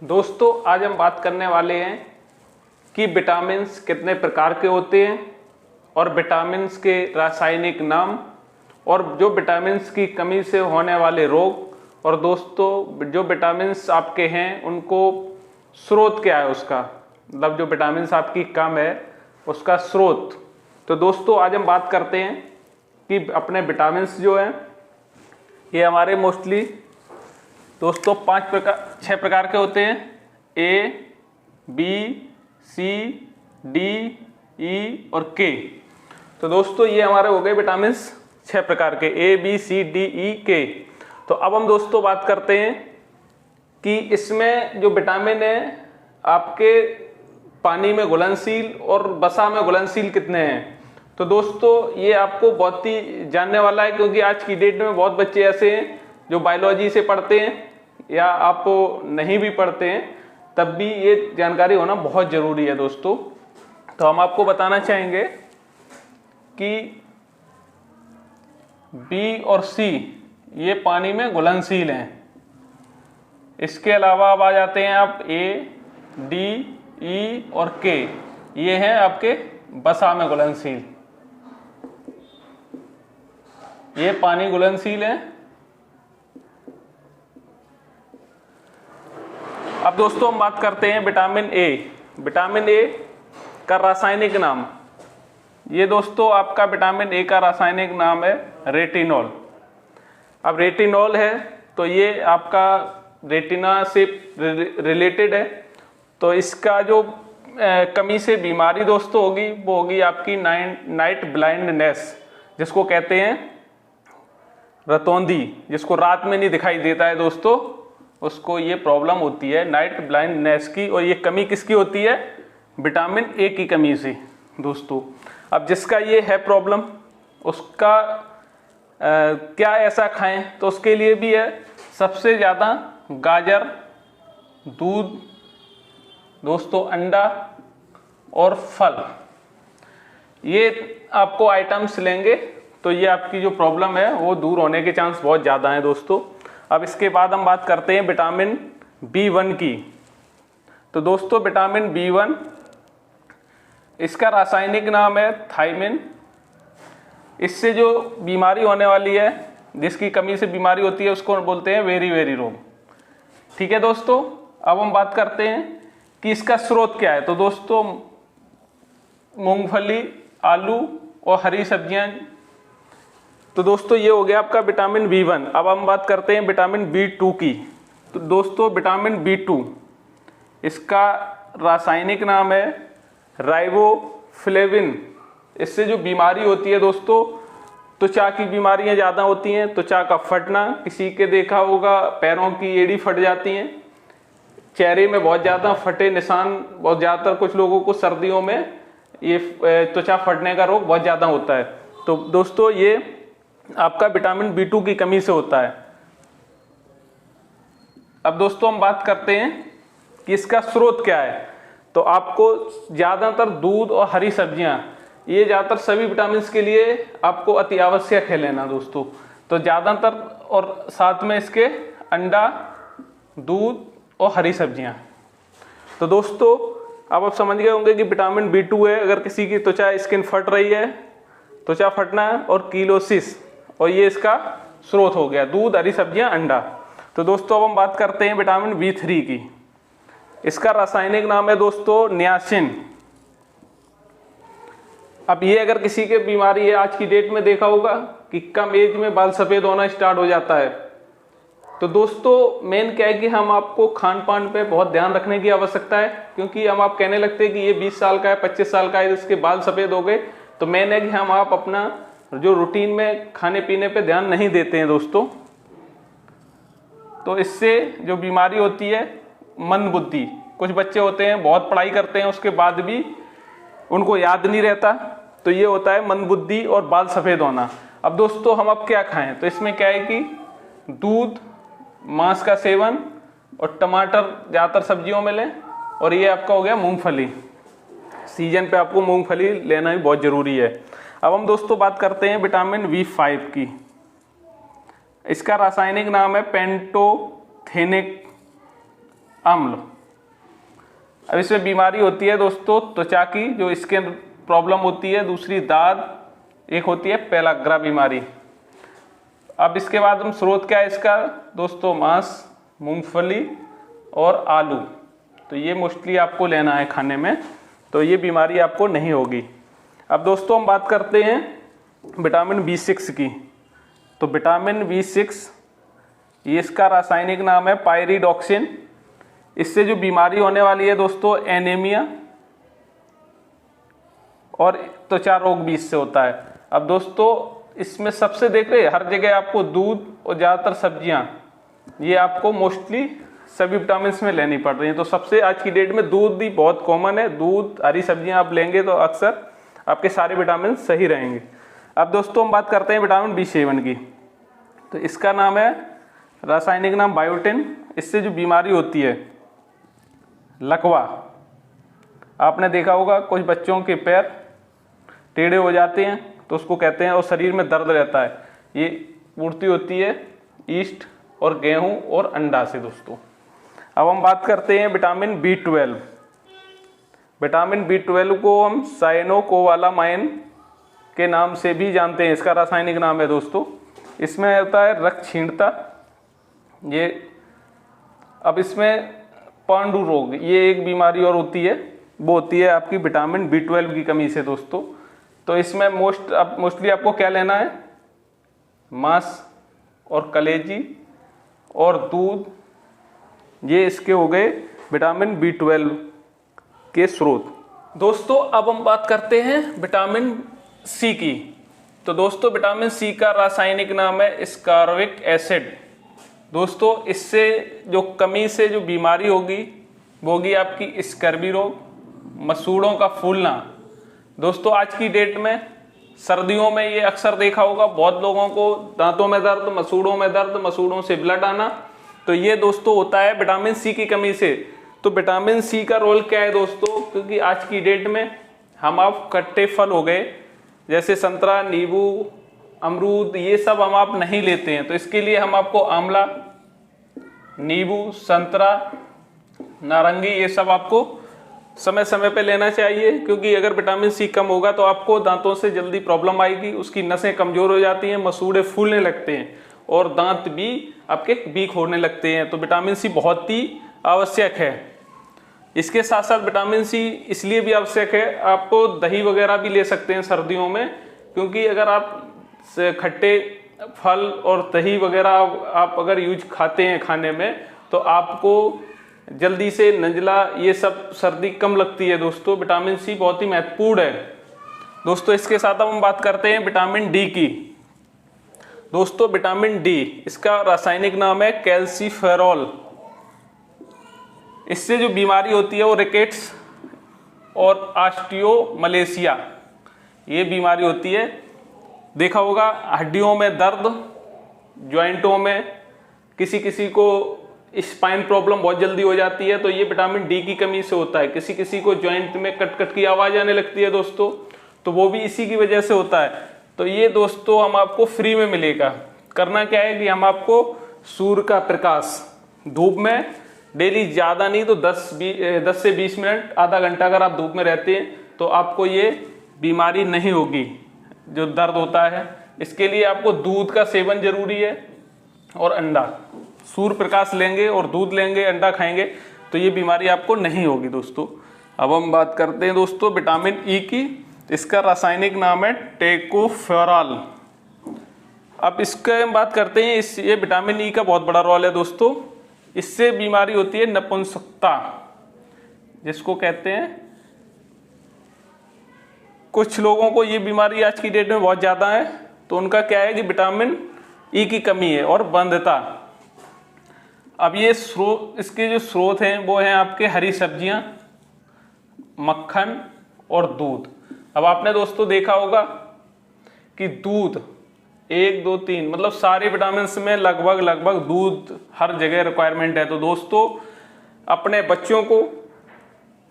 दोस्तों आज हम बात करने वाले हैं कि विटामिन्स कितने प्रकार के होते हैं और विटामिन्स के रासायनिक नाम और जो विटामिन्स की कमी से होने वाले रोग और दोस्तों जो विटामिन्स आपके हैं उनको स्रोत क्या है उसका, मतलब जो विटामिन्स आपकी कम है उसका स्रोत। तो दोस्तों आज हम बात करते हैं कि अपने विटामिन्स जो हैं ये हमारे मोस्टली दोस्तों 6 प्रकार के होते हैं। ए, बी, सी, डी, ई और के। तो दोस्तों ये हमारे हो गए विटामिन्स 6 प्रकार के, ए, बी, सी, डी, ई, के। तो अब हम दोस्तों बात करते हैं कि इसमें जो विटामिन है आपके पानी में घुलनशील और वसा में घुलनशील कितने हैं। तो दोस्तों ये आपको बहुत ही जानने वाला है, क्योंकि आज की डेट में बहुत बच्चे ऐसे हैं जो बायोलॉजी से पढ़ते हैं या आप नहीं भी पढ़ते हैं, तब भी ये जानकारी होना बहुत ज़रूरी है दोस्तों। तो हम आपको बताना चाहेंगे कि बी और सी ये पानी में घुलनशील हैं। इसके अलावा अब आ जाते हैं आप ए, डी, ई और के, ये हैं आपके वसा में घुलनशील, ये पानी घुलनशील है। अब दोस्तों हम बात करते हैं विटामिन ए। विटामिन ए का रासायनिक नाम, ये दोस्तों आपका विटामिन ए का रासायनिक नाम है रेटिनॉल। अब रेटिनॉल है तो ये आपका रेटिना से रिलेटेड है। तो इसका जो कमी से बीमारी दोस्तों होगी वो होगी आपकी नाइट ब्लाइंडनेस, जिसको कहते हैं रतौंधी, जिसको रात में नहीं दिखाई देता है दोस्तों, उसको ये प्रॉब्लम होती है नाइट ब्लाइंडनेस की। और ये कमी किसकी होती है? विटामिन ए की कमी से दोस्तों। अब जिसका ये है प्रॉब्लम उसका क्या ऐसा खाएं, तो उसके लिए भी है सबसे ज़्यादा गाजर, दूध दोस्तों, अंडा और फल, ये आपको आइटम्स लेंगे तो ये आपकी जो प्रॉब्लम है वो दूर होने के चांस बहुत ज़्यादा हैं दोस्तों। अब इसके बाद हम बात करते हैं विटामिन B1 की। तो दोस्तों विटामिन B1 इसका रासायनिक नाम है थायमिन। इससे जो बीमारी होने वाली है, जिसकी कमी से बीमारी होती है, उसको बोलते हैं वेरी रोग। ठीक है दोस्तों, अब हम बात करते हैं कि इसका स्रोत क्या है। तो दोस्तों मूंगफली, आलू और हरी सब्जियां। तो दोस्तों ये हो गया आपका विटामिन B1। अब हम बात करते हैं विटामिन B2 की। तो दोस्तों विटामिन B2 इसका रासायनिक नाम है राइबोफ्लेविन। इससे जो बीमारी होती है दोस्तों, त्वचा की बीमारियां ज़्यादा होती हैं, त्वचा का फटना, किसी के देखा होगा पैरों की एड़ी फट जाती हैं, चेहरे में बहुत ज़्यादा फटे निशान, बहुत ज़्यादातर कुछ लोगों को सर्दियों में ये त्वचा फटने का रोग बहुत ज़्यादा होता है। तो दोस्तों ये आपका विटामिन B2 की कमी से होता है। अब दोस्तों हम बात करते हैं कि इसका स्रोत क्या है। तो आपको ज़्यादातर दूध और हरी सब्जियां, ये ज़्यादातर सभी विटामिन के लिए आपको अति आवश्यक है लेना दोस्तों। तो ज़्यादातर और साथ में इसके अंडा, दूध और हरी सब्जियां। तो दोस्तों अब आप समझ गए होंगे कि विटामिन B2 है। अगर किसी की त्वचा स्किन फट रही है, त्वचा फटना है, और कीलोसिस, और ये इसका स्रोत हो गया दूध, हरी सब्जियां, अंडा। तो दोस्तों अब हम बात करते हैं विटामिन B3 की। इसका रासायनिक नाम है दोस्तों नियासिन। अब ये अगर किसी के बीमारी है, आज की डेट में देखा होगा कि कम एज में बाल सफ़ेद होना स्टार्ट हो जाता है। तो दोस्तों मेन क्या है कि हम आपको खान पान पे बहुत ध्यान रखने की आवश्यकता है, क्योंकि हम आप कहने लगते हैं कि ये 20 साल का है, 25 साल का है, इसके बाल सफ़ेद हो गए। तो मेन है कि हम आप अपना जो रूटीन में खाने पीने पे ध्यान नहीं देते हैं दोस्तों। तो इससे जो बीमारी होती है मंद बुद्धि, कुछ बच्चे होते हैं बहुत पढ़ाई करते हैं उसके बाद भी उनको याद नहीं रहता, तो ये होता है मंद बुद्धि और बाल सफ़ेद होना। अब दोस्तों हम अब क्या खाएं, तो इसमें क्या है कि दूध, मांस का सेवन और टमाटर ज़्यादातर सब्जियों में लें। और ये आपका हो गया मूंगफली, सीजन पे आपको मूंगफली लेना भी बहुत ज़रूरी है। अब हम दोस्तों बात करते हैं विटामिन B5 की। इसका रासायनिक नाम है पेंटोथेनिक। अम्ल। अब इसमें बीमारी होती है दोस्तों त्वचा की, जो स्किन प्रॉब्लम होती है, दूसरी दाद, एक होती है पेलाग्रा बीमारी। अब इसके बाद हम स्रोत क्या है इसका दोस्तों, मांस, मूंगफली और आलू। तो ये मोस्टली आपको लेना है खाने में, तो ये बीमारी आपको नहीं होगी। अब दोस्तों हम बात करते हैं विटामिन B6 की। तो विटामिन B6 ये इसका रासायनिक नाम है पायरिडॉक्सिन। इससे जो बीमारी होने वाली है दोस्तों एनीमिया और त्वचा रोग भी इससे होता है। अब दोस्तों इसमें सबसे देख रहे हर जगह आपको दूध और ज़्यादातर सब्जियां, ये आपको मोस्टली सभी विटामिन में लेनी पड़ रही हैं। तो सबसे आज की डेट में दूध ही बहुत कॉमन है। दूध, हरी सब्जियां आप लेंगे तो अक्सर आपके सारे विटामिन सही रहेंगे। अब दोस्तों हम बात करते हैं विटामिन B7 की। तो इसका नाम है रासायनिक नाम बायोटिन। इससे जो बीमारी होती है लकवा, आपने देखा होगा कुछ बच्चों के पैर टेढ़े हो जाते हैं तो उसको कहते हैं, और शरीर में दर्द रहता है, ये पूर्ति होती है ईस्ट और गेहूं और अंडा से दोस्तों। अब हम बात करते हैं विटामिन B12। विटामिन B12 को हम साइनोकोबालामाइन के नाम से भी जानते हैं, इसका रासायनिक नाम है दोस्तों। इसमें होता है रक्तहीनता, ये अब इसमें पांडु रोग, ये एक बीमारी और होती है, वो होती है आपकी विटामिन B12 की कमी से दोस्तों। तो इसमें मोस्टली आपको क्या लेना है, मांस और कलेजी और दूध, ये इसके हो गए विटामिन B12 के स्रोत। दोस्तों अब हम बात करते हैं विटामिन C की। तो दोस्तों विटामिन C का रासायनिक नाम है स्कारविक एसिड। दोस्तों इससे जो कमी से जो बीमारी होगी वो होगी आपकी स्कर्वी रोग, मसूड़ों का फूलना। दोस्तों आज की डेट में सर्दियों में ये अक्सर देखा होगा, बहुत लोगों को दांतों में दर्द, मसूड़ों में दर्द, मसूड़ों से ब्लड आना, तो ये दोस्तों होता है विटामिन C की कमी से। तो विटामिन C का रोल क्या है दोस्तों, क्योंकि आज की डेट में हम आप खट्टे फल हो गए जैसे संतरा, नींबू, अमरूद, ये सब हम आप नहीं लेते हैं। तो इसके लिए हम आपको आंवला, नींबू, संतरा, नारंगी, ये सब आपको समय समय पे लेना चाहिए, क्योंकि अगर विटामिन C कम होगा तो आपको दांतों से जल्दी प्रॉब्लम आएगी, उसकी नसें कमजोर हो जाती हैं, मसूड़े फूलने लगते हैं और दांत भी आपके वीक होने लगते हैं। तो विटामिन C बहुत ही आवश्यक है। इसके साथ साथ विटामिन C इसलिए भी आवश्यक है, आपको दही वगैरह भी ले सकते हैं सर्दियों में, क्योंकि अगर आप खट्टे फल और दही वगैरह आप अगर यूज खाते हैं खाने में, तो आपको जल्दी से नजला, ये सब सर्दी कम लगती है दोस्तों। विटामिन C बहुत ही महत्वपूर्ण है दोस्तों। इसके साथ हम बात करते हैं विटामिन D की। दोस्तों विटामिन D, इसका रासायनिक नाम है कैल्सीफेरॉल। इससे जो बीमारी होती है वो रिकेट्स और ऑस्टियोमलेशिया, ये बीमारी होती है। देखा होगा हड्डियों में दर्द, जॉइंटों में, किसी किसी को स्पाइन प्रॉब्लम बहुत जल्दी हो जाती है, तो ये विटामिन D की कमी से होता है। किसी किसी को जॉइंट में कट कट की आवाज आने लगती है दोस्तों, तो वो भी इसी की वजह से होता है। तो ये दोस्तों हम आपको फ्री में मिलेगा। करना क्या है कि हम आपको सूर्य का प्रकाश धूप में डेली, ज़्यादा नहीं तो 10 से 20 मिनट, आधा घंटा अगर आप धूप में रहते हैं तो आपको ये बीमारी नहीं होगी जो दर्द होता है। इसके लिए आपको दूध का सेवन जरूरी है और अंडा। सूर्य प्रकाश लेंगे और दूध लेंगे, अंडा खाएंगे, तो ये बीमारी आपको नहीं होगी दोस्तों। अब हम बात करते हैं दोस्तों विटामिन E की। इसका रासायनिक नाम है टेकोफेरॉल। अब इसके हम बात करते हैं, ये विटामिन E का बहुत बड़ा रोल है दोस्तों। इससे बीमारी होती है नपुंसकता, जिसको कहते हैं, कुछ लोगों को ये बीमारी आज की डेट में बहुत ज़्यादा है, तो उनका क्या है कि विटामिन E की कमी है और बंधता। अब ये स्रोत, इसके जो स्रोत हैं वो हैं आपके हरी सब्जियां, मक्खन और दूध। अब आपने दोस्तों देखा होगा कि दूध 1, 2, 3 मतलब सारे विटामिन में लगभग दूध हर जगह रिक्वायरमेंट है। तो दोस्तों अपने बच्चों को,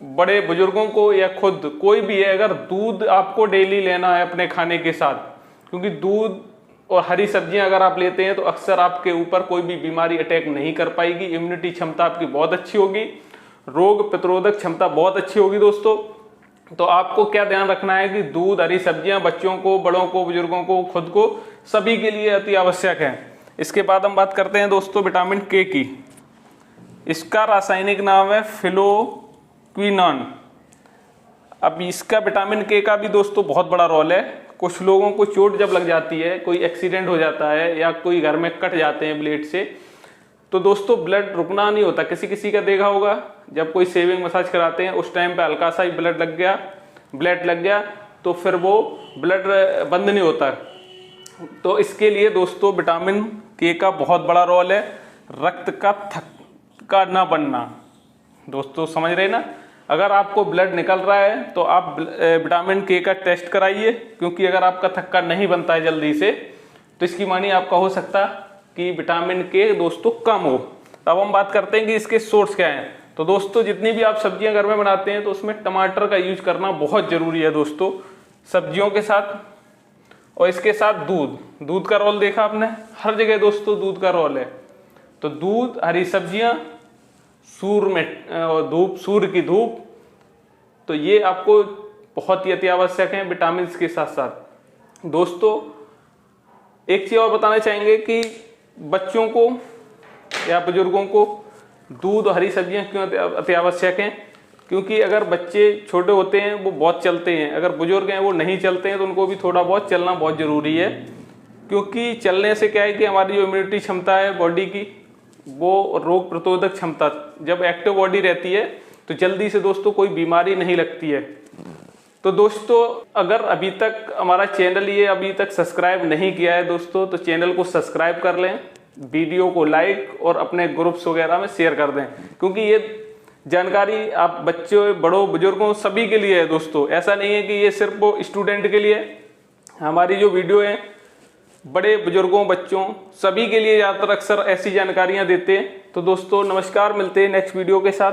बड़े बुजुर्गों को या खुद कोई भी है, अगर दूध आपको डेली लेना है अपने खाने के साथ, क्योंकि दूध और हरी सब्जियां अगर आप लेते हैं तो अक्सर आपके ऊपर कोई भी बीमारी अटैक नहीं कर पाएगी। इम्यूनिटी क्षमता आपकी बहुत अच्छी होगी, रोग प्रतिरोधक क्षमता बहुत अच्छी होगी दोस्तों। तो आपको क्या ध्यान रखना है कि दूध, हरी सब्जियां बच्चों को, बड़ों को, बुजुर्गों को, खुद को, सभी के लिए अति आवश्यक है। इसके बाद हम बात करते हैं दोस्तों विटामिन के की। इसका रासायनिक नाम है फिलोक्विनोन। अब इसका विटामिन के का भी दोस्तों बहुत बड़ा रोल है। कुछ लोगों को चोट जब लग जाती है, कोई एक्सीडेंट हो जाता है या कोई घर में कट जाते हैं ब्लेड से, तो दोस्तों ब्लड रुकना नहीं होता। किसी किसी का देखा होगा, जब कोई शेविंग मसाज कराते हैं उस टाइम पे हल्का सा ही ब्लड लग गया तो फिर वो ब्लड बंद नहीं होता। तो इसके लिए दोस्तों विटामिन के का बहुत बड़ा रोल है। रक्त का थक्का ना बनना, दोस्तों समझ रहे ना, अगर आपको ब्लड निकल रहा है तो आप विटामिन के का टेस्ट कराइए, क्योंकि अगर आपका थक्का नहीं बनता है जल्दी से तो इसकी मानी आपका हो सकता कि विटामिन के दोस्तों कम हो। अब हम बात करते हैं कि इसके सोर्स क्या हैं। तो दोस्तों जितनी भी आप सब्जियां घर में बनाते हैं तो उसमें टमाटर का यूज करना बहुत जरूरी है दोस्तों, सब्जियों के साथ। और इसके साथ दूध का रोल देखा आपने, हर जगह दोस्तों दूध का रोल है। तो दूध, हरी सब्जियां, सूर्य की धूप, तो ये आपको बहुत ही अति आवश्यक है विटामिन के साथ साथ। दोस्तों एक चीज और बताना चाहेंगे कि बच्चों को या बुजुर्गों को दूध और हरी सब्जियां क्यों अति आवश्यक हैं, क्योंकि अगर बच्चे छोटे होते हैं वो बहुत चलते हैं, अगर बुजुर्ग हैं वो नहीं चलते हैं, तो उनको भी थोड़ा बहुत चलना बहुत जरूरी है। क्योंकि चलने से क्या है कि हमारी जो इम्यूनिटी क्षमता है बॉडी की, वो रोग प्रतिरोधक क्षमता, जब एक्टिव बॉडी रहती है तो जल्दी से दोस्तों कोई बीमारी नहीं लगती है। तो दोस्तों अगर अभी तक हमारा चैनल ये अभी तक सब्सक्राइब नहीं किया है दोस्तों, तो चैनल को सब्सक्राइब कर लें, वीडियो को लाइक और अपने ग्रुप्स वगैरह में शेयर कर दें, क्योंकि ये जानकारी आप बच्चों, बड़ों, बुजुर्गों सभी के लिए है दोस्तों। ऐसा नहीं है कि ये सिर्फ वो स्टूडेंट के लिए। हमारी जो वीडियो है बड़े बुजुर्गों, बच्चों सभी के लिए ज़्यादातर अक्सर ऐसी जानकारियां देते हैं। तो दोस्तों नमस्कार, मिलते हैं नेक्स्ट वीडियो के साथ।